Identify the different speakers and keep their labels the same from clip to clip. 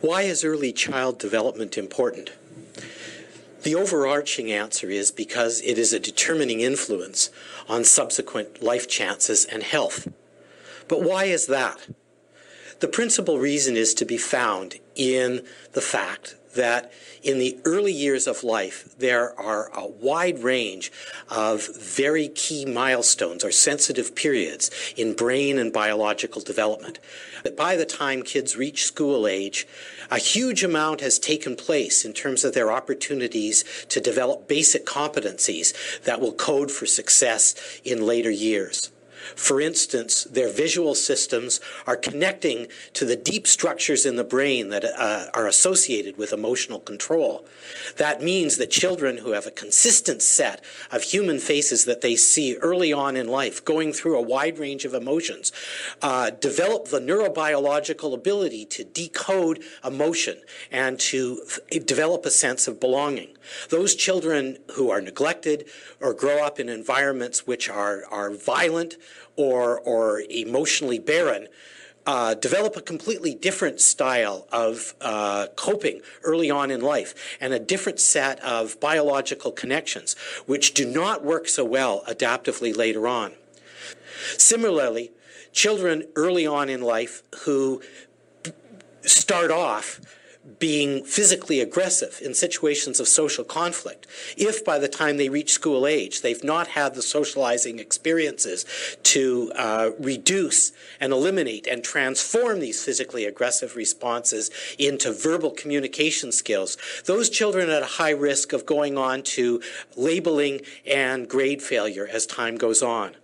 Speaker 1: Why is early child development important? The overarching answer is because it is a determining influence on subsequent life chances and health. But why is that? The principal reason is to be found in the fact that in the early years of life, there are a wide range of very key milestones or sensitive periods in brain and biological development. By the time kids reach school age, a huge amount has taken place in terms of their opportunities to develop basic competencies that will code for success in later years. For instance, their visual systems are connecting to the deep structures in the brain that are associated with emotional control. That means that children who have a consistent set of human faces that they see early on in life, going through a wide range of emotions, develop the neurobiological ability to decode emotion and to develop a sense of belonging. Those children who are neglected or grow up in environments which are violent or emotionally barren develop a completely different style of coping early on in life and a different set of biological connections which do not work so well adaptively later on. Similarly, children early on in life who start off being physically aggressive in situations of social conflict, if by the time they reach school age they've not had the socializing experiences to reduce and eliminate and transform these physically aggressive responses into verbal communication skills, those children are at a high risk of going on to labeling and grade failure as time goes on.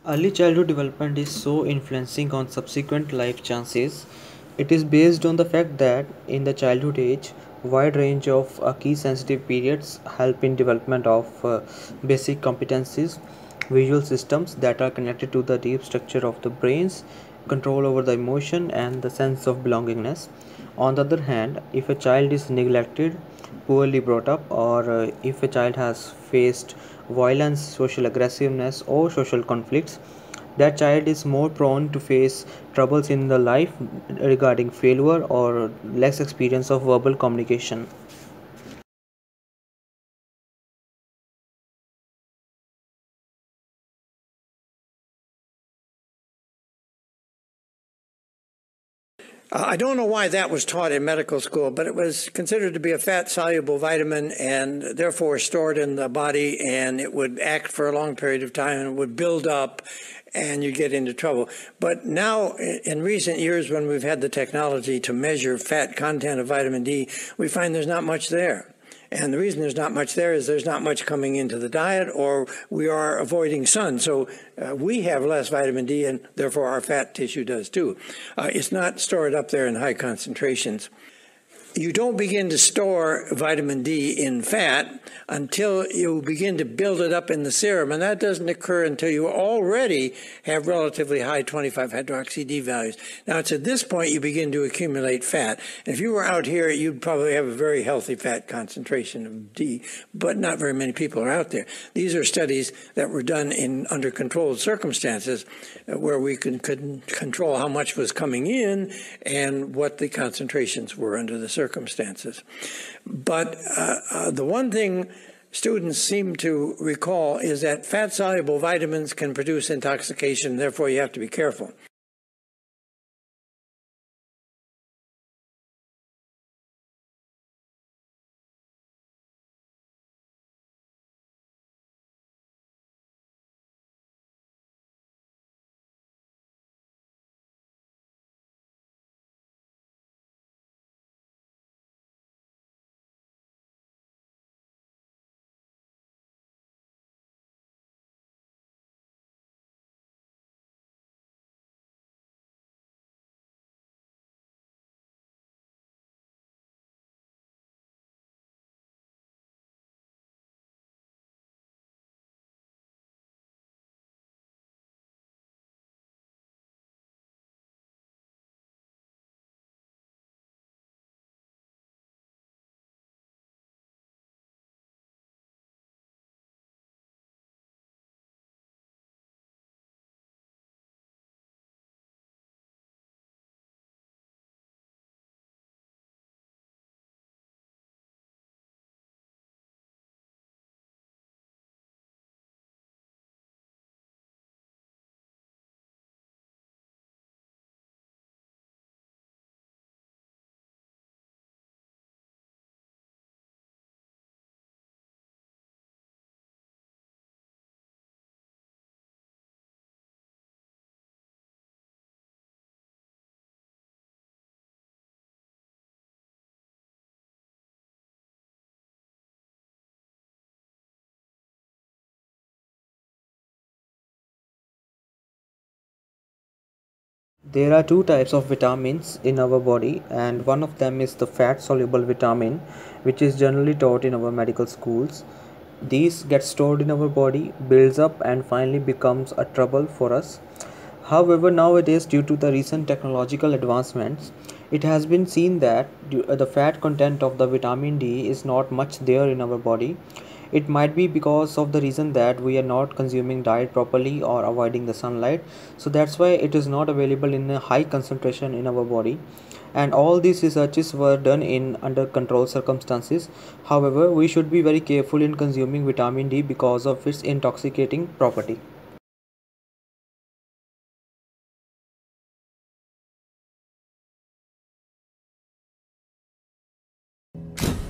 Speaker 2: Early childhood development is so influencing on subsequent life chances. It is based on the fact that in the childhood age, wide range of key sensitive periods help in development of basic competencies, visual systems that are connected to the deep structure of the brains, control over the emotion and the sense of belongingness. On the other hand, if a child is neglected, poorly brought up, or if a child has faced violence, social aggressiveness, or social conflicts, that child is more prone to face troubles in the life regarding failure or less experience of verbal communication.
Speaker 3: I don't know why that was taught in medical school, but it was considered to be a fat-soluble vitamin and therefore stored in the body, and it would act for a long period of time and it would build up and you get into trouble. But now, in recent years, when we've had the technology to measure fat content of vitamin D, we find there's not much there. And the reason there's not much there is there's not much coming into the diet, or we are avoiding sun. So we have less vitamin D, and therefore our fat tissue does too. It's not stored up there in high concentrations. You don't begin to store vitamin D in fat until you begin to build it up in the serum, and that doesn't occur until you already have relatively high 25-hydroxy-D values. Now, it's at this point you begin to accumulate fat. And if you were out here, you'd probably have a very healthy fat concentration of D, but not very many people are out there. These are studies that were done under controlled circumstances where we could control how much was coming in and what the concentrations were under the circumstances. But the one thing students seem to recall is that fat-soluble vitamins can produce intoxication, therefore you have to be careful.
Speaker 2: There are two types of vitamins in our body, and one of them is the fat soluble vitamin, which is generally taught in our medical schools. These get stored in our body, builds up, and finally becomes a trouble for us. However, nowadays, due to the recent technological advancements, it has been seen that the fat content of the vitamin D is not much there in our body. It might be because of the reason that we are not consuming diet properly or avoiding the sunlight. So that's why it is not available in a high concentration in our body. And all these researches were done in under controlled circumstances. However, we should be very careful in consuming vitamin D because of its intoxicating property.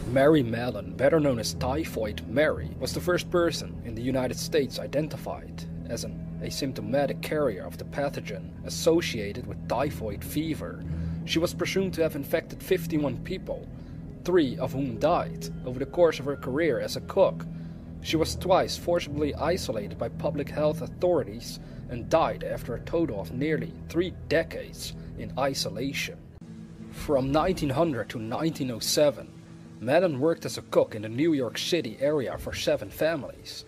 Speaker 4: Mary Mallon, better known as Typhoid Mary, was the first person in the United States identified as an asymptomatic carrier of the pathogen associated with typhoid fever. She was presumed to have infected 51 people, 3 of whom died over the course of her career as a cook. She was twice forcibly isolated by public health authorities and died after a total of nearly 3 decades in isolation. From 1900 to 1907, Mallon worked as a cook in the New York City area for 7 families.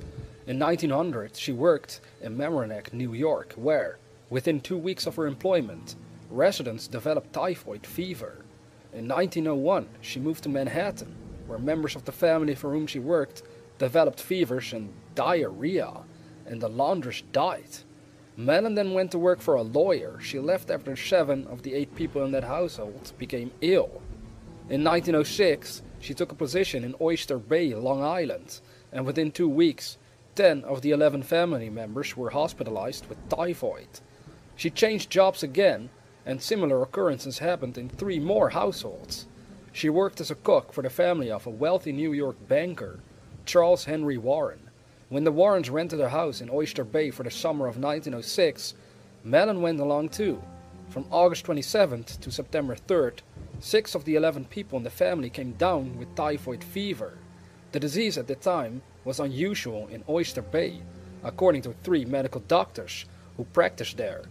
Speaker 4: In 1900, she worked in Mamaroneck, New York, where, within 2 weeks of her employment, residents developed typhoid fever. In 1901, she moved to Manhattan, where members of the family for whom she worked developed fevers and diarrhea, and the laundress died. Mallon then went to work for a lawyer. She left after 7 of the 8 people in that household became ill. In 1906, she took a position in Oyster Bay, Long Island, and within 2 weeks, 10 of the 11 family members were hospitalized with typhoid. She changed jobs again, and similar occurrences happened in 3 more households. She worked as a cook for the family of a wealthy New York banker, Charles Henry Warren. When the Warrens rented a house in Oyster Bay for the summer of 1906, Mallon went along too. From August 27th to September 3rd, 6 of the 11 people in the family came down with typhoid fever. The disease at the time was unusual in Oyster Bay, according to 3 medical doctors who practiced there.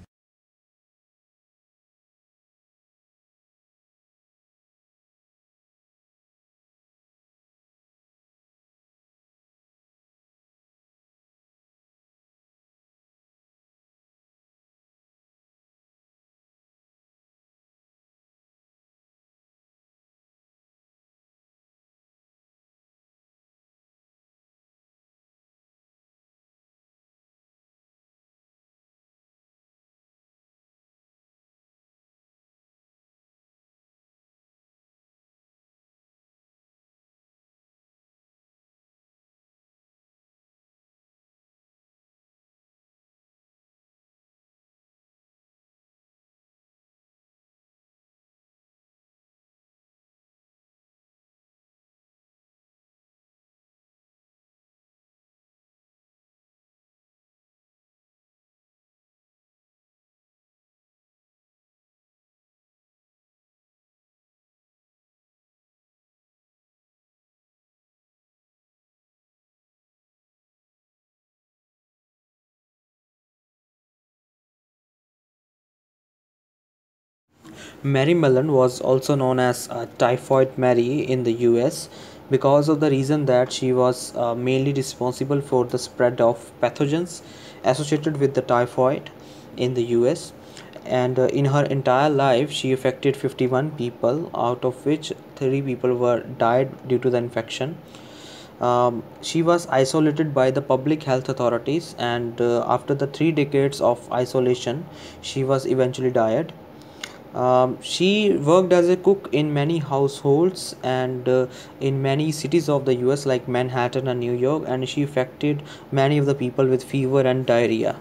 Speaker 2: Mary Mallon was also known as Typhoid Mary in the US because of the reason that she was mainly responsible for the spread of pathogens associated with the typhoid in the US. And in her entire life, she affected 51 people, out of which 3 people were died due to the infection. She was isolated by the public health authorities, and after the 3 decades of isolation, she was eventually died. She worked as a cook in many households and in many cities of the US like Manhattan and New York, and she affected many of the people with fever and diarrhea.